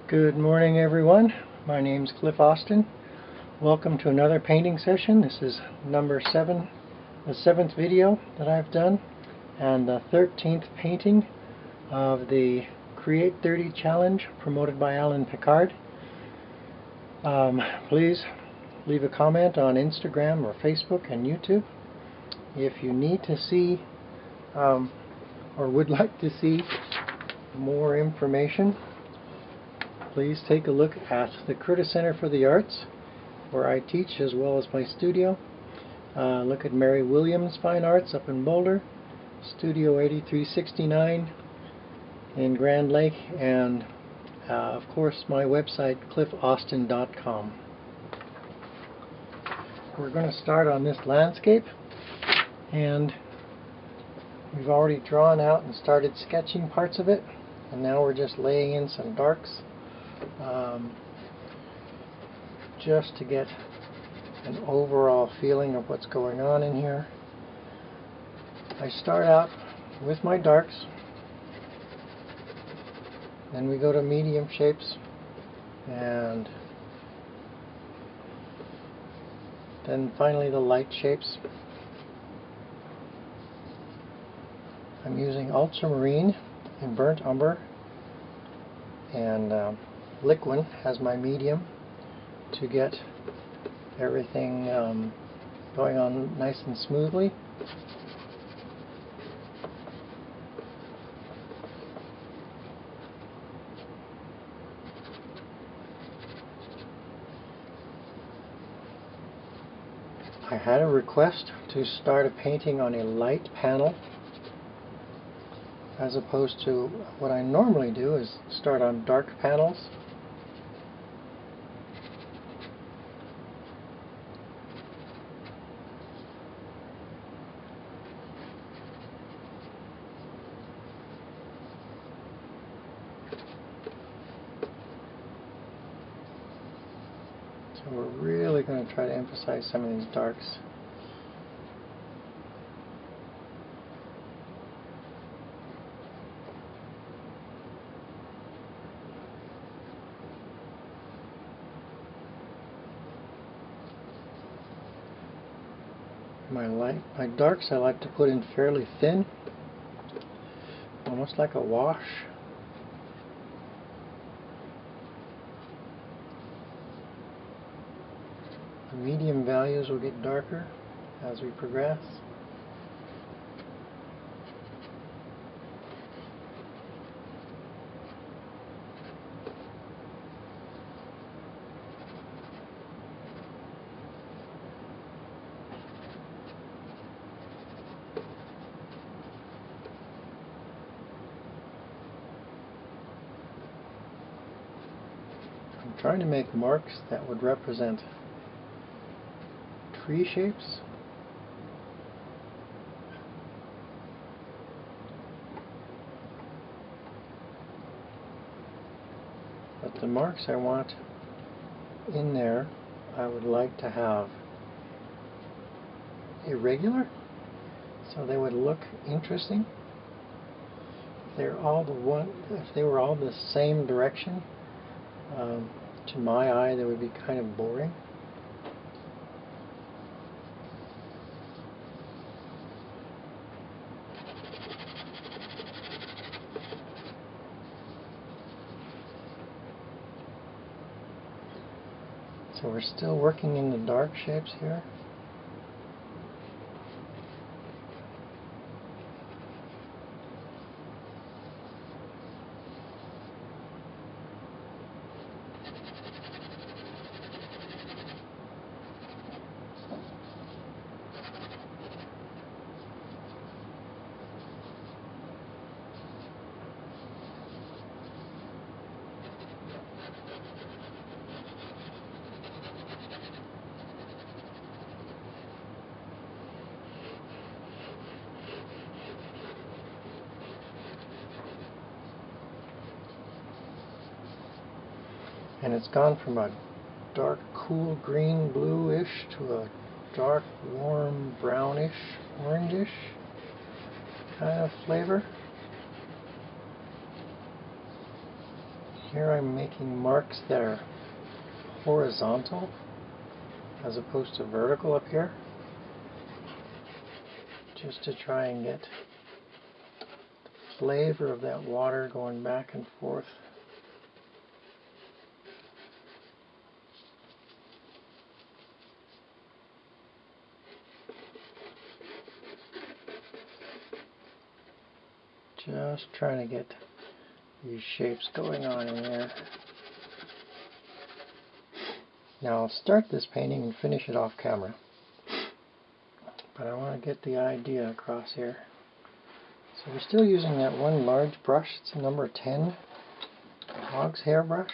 Good morning, everyone. My name's Cliff Austin. Welcome to another painting session. This is number 7, the 7th video that I've done, and the 13th painting of the Create 30 Challenge promoted by AlainPicard. Please leave a comment on Instagram or Facebook and YouTube if you need to see or would like to see more information. Please take a look at the Curtis Center for the Arts, where I teach, as well as my studio. Look at Mary Williams Fine Arts up in Boulder, Studio 8369 in Grand Lake, and of course my website cliffaustin.com. We're going to start on this landscape, and we've already drawn out and started sketching parts of it, and now we're just laying in some darks. Just to get an overall feeling of what's going on in here. I start out with my darks, then we go to medium shapes, and then finally the light shapes. I'm using ultramarine and burnt umber, and liquid as my medium to get everything going on nice and smoothly. I had a request to start a painting on a light panel, as opposed to what I normally do is start on dark panels. So we're really going to try to emphasize some of these darks. My darks I like to put in fairly thin, almost like a wash. The medium values will get darker as we progress. I'm trying to make marks that would represent tree shapes. But the marks I want in there, I would like to have irregular, so they would look interesting. If they were all the same direction, to my eye they would be kind of boring. So we're still working in the dark shapes here. And it's gone from a dark, cool green, bluish to a dark, warm, brownish, orangish kind of flavor. Here I'm making marks that are horizontal as opposed to vertical up here, just to try and get the flavor of that water going back and forth. Just trying to get these shapes going on in there. Now I'll start this painting and finish it off camera, but I want to get the idea across here. So we're still using that one large brush. It's a number 10 hog's hair brush.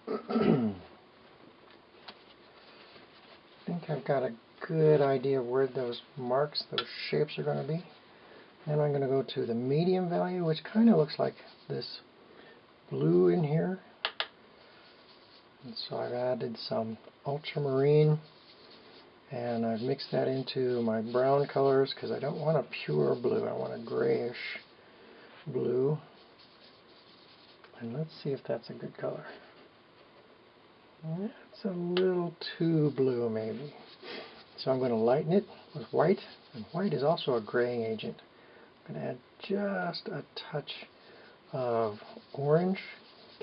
I think I've got a good idea of where those marks, those shapes are going to be. Then I'm going to go to the medium value, which kind of looks like this blue in here. And so I've added some ultramarine, and I've mixed that into my brown colors because I don't want a pure blue. I want a grayish blue. And let's see if that's a good color. It's a little too blue maybe. So I'm going to lighten it with white, and white is also a graying agent. I'm going to add just a touch of orange,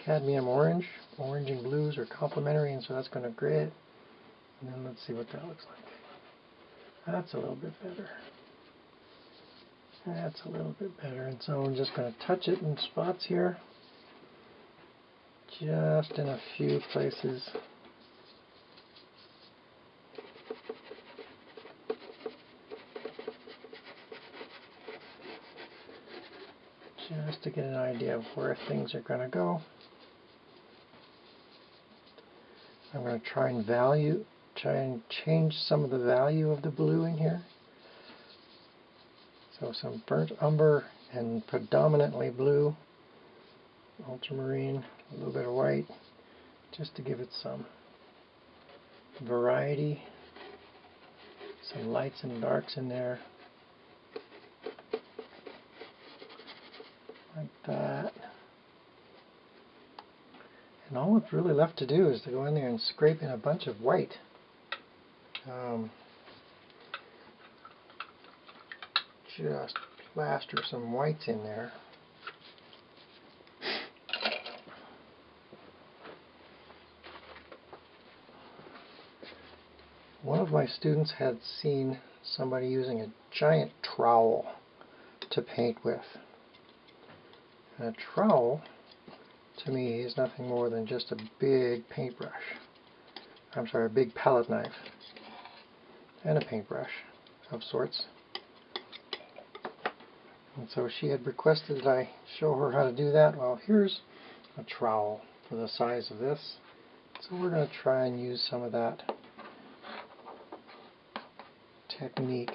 cadmium orange. Orange and blues are complementary, and so that's going to gray it. And then let's see what that looks like. That's a little bit better. That's a little bit better. And so I'm just going to touch it in spots here. Just in a few places. Just to get an idea of where things are going to go. I'm going to try and change some of the value of the blue in here. So some burnt umber and predominantly blue, ultramarine, a little bit of white, just to give it some variety, some lights and darks in there, like that. And all it's really left to do is to go in there and scrape in a bunch of white. Just plaster some whites in there. One of my students had seen somebody using a giant trowel to paint with. And a trowel, to me, is nothing more than just a big paintbrush. I'm sorry, a big palette knife. And a paintbrush of sorts. And so she had requested that I show her how to do that. Well, here's a trowel for the size of this. So we're going to try and use some of that technique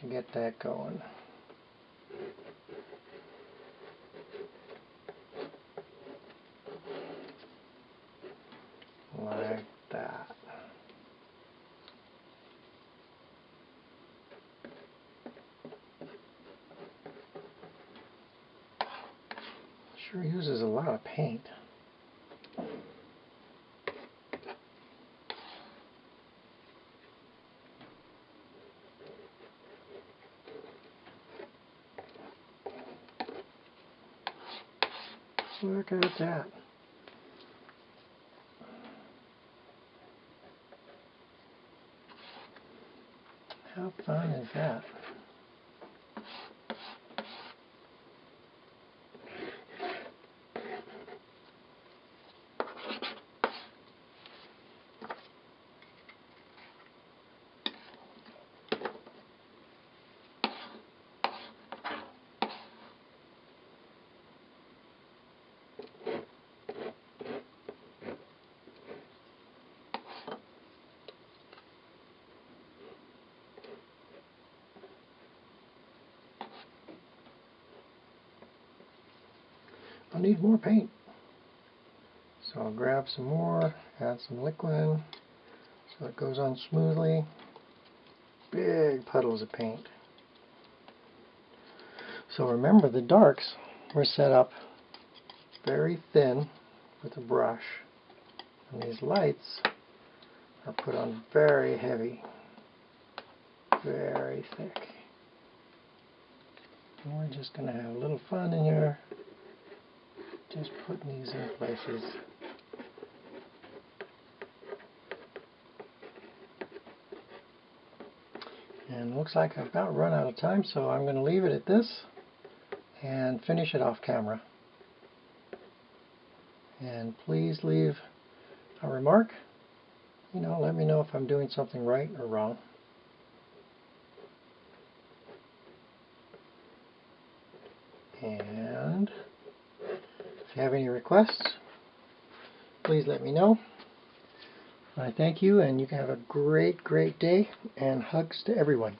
to get that going. Like that. Sure uses a lot of paint. Look at that. How fun is that? I'll need more paint. So I'll grab some more, add some liquid, so it goes on smoothly. Big puddles of paint. So remember, the darks were set up very thin with a brush, and these lights are put on very heavy, very thick. And we're just going to have a little fun in here, just putting these in places. And it looks like I've about run out of time, so I'm going to leave it at this and finish it off camera. And please leave a remark. Let me know if I'm doing something right or wrong. And if you have any requests, please let me know. I thank you, and you can have a great, great day, and hugs to everyone.